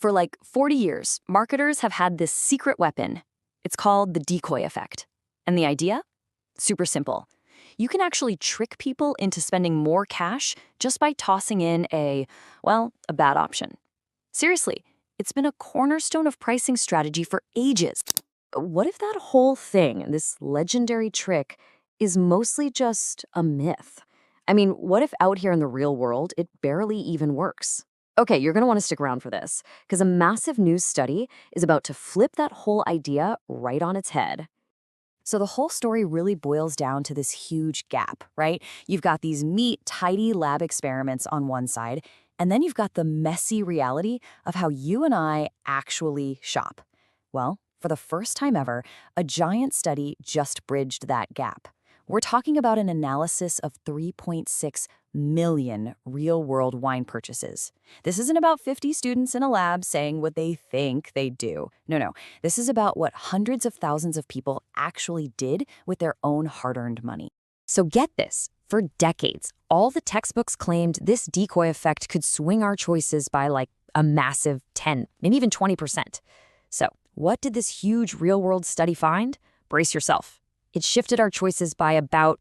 For like 40 years, marketers have had this secret weapon. It's called the decoy effect. And the idea? Super simple. You can actually trick people into spending more cash just by tossing in a bad option. Seriously, it's been a cornerstone of pricing strategy for ages. What if that whole thing, this legendary trick, is mostly just a myth? I mean, what if out here in the real world, it barely even works? Okay, you're gonna wanna stick around for this, because a massive new study is about to flip that whole idea right on its head. So the whole story really boils down to this huge gap, right? You've got these neat, tidy lab experiments on one side, and then you've got the messy reality of how you and I actually shop. Well, for the first time ever, a giant study just bridged that gap. We're talking about an analysis of 3.6 million real-world wine purchases. This isn't about 50 students in a lab saying what they think they do. No. This is about what hundreds of thousands of people actually did with their own hard-earned money. So get this. For decades, all the textbooks claimed this decoy effect could swing our choices by like a massive 10, maybe even 20%. So what did this huge real-world study find? Brace yourself. It shifted our choices by about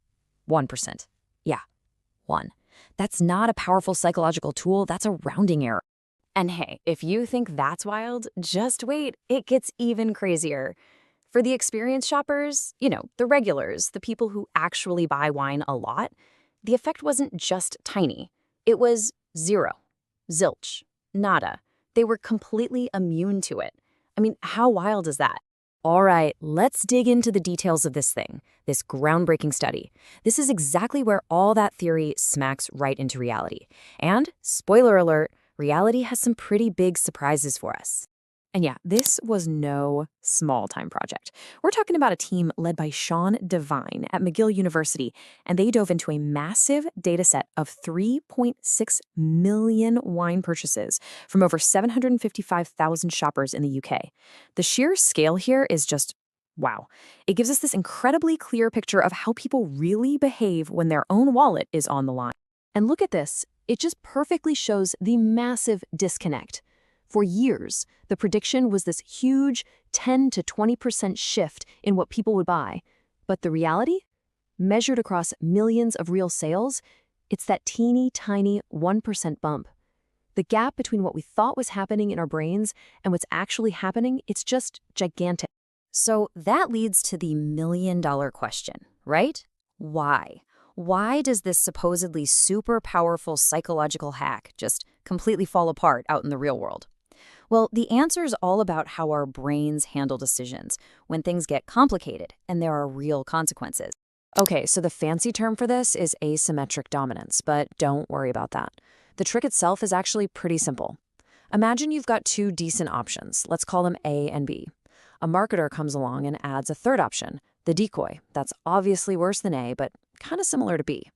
1%. Yeah, 1. That's not a powerful psychological tool, that's a rounding error. And hey, if you think that's wild, just wait, it gets even crazier. For the experienced shoppers, the regulars, the people who actually buy wine a lot, the effect wasn't just tiny. It was zero, zilch, nada. They were completely immune to it. I mean, how wild is that? All right, let's dig into the details of this thing, this groundbreaking study. This is exactly where all that theory smacks right into reality. And, spoiler alert, reality has some pretty big surprises for us. And yeah, this was no small-time project. We're talking about a team led by Sean Devine at McGill University, and they dove into a massive data set of 3.6 million wine purchases from over 755,000 shoppers in the UK. The sheer scale here is just wow. It gives us this incredibly clear picture of how people really behave when their own wallet is on the line. And look at this. It just perfectly shows the massive disconnect. For years, the prediction was this huge 10 to 20% shift in what people would buy. But the reality? Measured across millions of real sales, it's that teeny tiny 1% bump. The gap between what we thought was happening in our brains and what's actually happening, it's just gigantic. So that leads to the million-dollar question, right? Why? Why does this supposedly super powerful psychological hack just completely fall apart out in the real world? Well, the answer is all about how our brains handle decisions when things get complicated and there are real consequences. Okay, so the fancy term for this is asymmetric dominance, but don't worry about that. The trick itself is actually pretty simple. Imagine you've got two decent options. Let's call them A and B. A marketer comes along and adds a third option, the decoy. That's obviously worse than A, but kind of similar to B.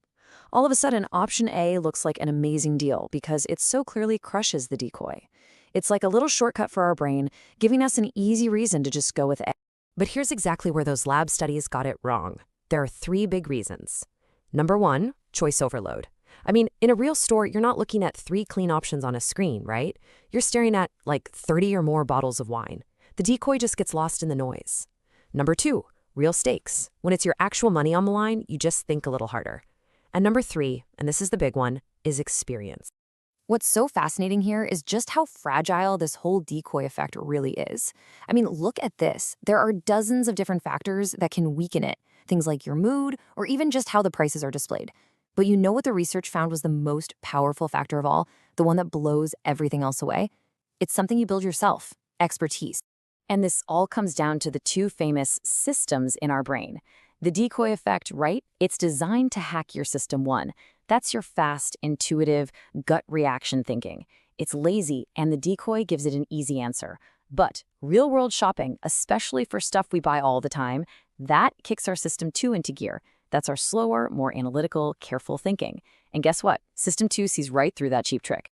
All of a sudden, option A looks like an amazing deal because it so clearly crushes the decoy. It's like a little shortcut for our brain, giving us an easy reason to just go with A. But here's exactly where those lab studies got it wrong. There are 3 big reasons. Number 1, choice overload. I mean, in a real store, you're not looking at 3 clean options on a screen, right? You're staring at like 30 or more bottles of wine. The decoy just gets lost in the noise. Number 2, real stakes. When it's your actual money on the line, you just think a little harder. And number 3, and this is the big one, is experience. What's so fascinating here is just how fragile this whole decoy effect really is. I mean, look at this. There are dozens of different factors that can weaken it. Things like your mood, or even just how the prices are displayed. But you know what the research found was the most powerful factor of all? The one that blows everything else away? It's something you build yourself, expertise. And this all comes down to the 2 famous systems in our brain. The decoy effect, right? It's designed to hack your system 1. That's your fast, intuitive, gut reaction thinking. It's lazy, and the decoy gives it an easy answer. But real-world shopping, especially for stuff we buy all the time, that kicks our system 2 into gear. That's our slower, more analytical, careful thinking. And guess what? System 2 sees right through that cheap trick.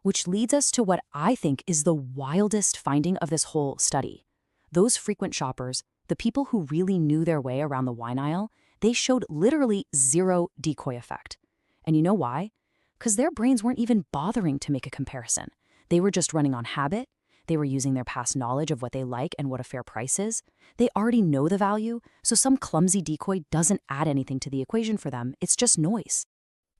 Which leads us to what I think is the wildest finding of this whole study. Those frequent shoppers, the people who really knew their way around the wine aisle, they showed literally 0 decoy effect. And you know why? Because their brains weren't even bothering to make a comparison. They were just running on habit. They were using their past knowledge of what they like and what a fair price is. They already know the value, so some clumsy decoy doesn't add anything to the equation for them. It's just noise.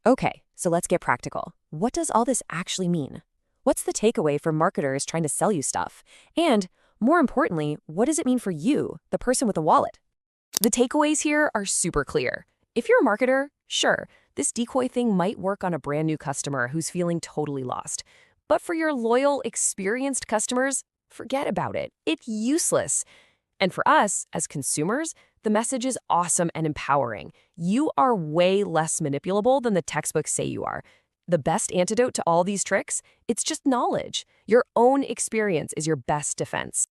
Okay, so let's get practical. What does all this actually mean? What's the takeaway for marketers trying to sell you stuff? And more importantly, what does it mean for you, the person with a wallet? The takeaways here are super clear. If you're a marketer, sure, this decoy thing might work on a brand new customer who's feeling totally lost. But for your loyal, experienced customers, forget about it. It's useless. And for us, as consumers, the message is awesome and empowering. You are way less manipulable than the textbooks say you are. The best antidote to all these tricks? It's just knowledge. Your own experience is your best defense.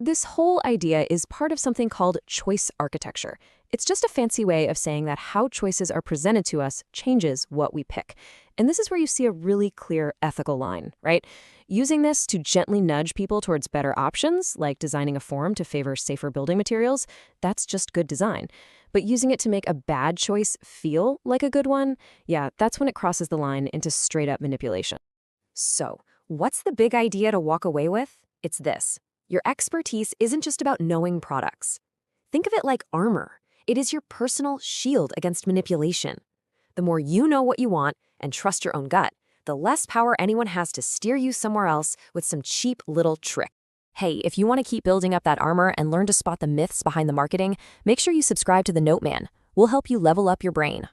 This whole idea is part of something called choice architecture. It's just a fancy way of saying that how choices are presented to us changes what we pick. And this is where you see a really clear ethical line, right? Using this to gently nudge people towards better options, like designing a form to favor safer building materials, that's just good design. But using it to make a bad choice feel like a good one, yeah, that's when it crosses the line into straight-up manipulation. So, what's the big idea to walk away with? It's this. Your expertise isn't just about knowing products. Think of it like armor. It is your personal shield against manipulation. The more you know what you want and trust your own gut, the less power anyone has to steer you somewhere else with some cheap little trick. Hey, if you want to keep building up that armor and learn to spot the myths behind the marketing, make sure you subscribe to the NoteMan. We'll help you level up your brain.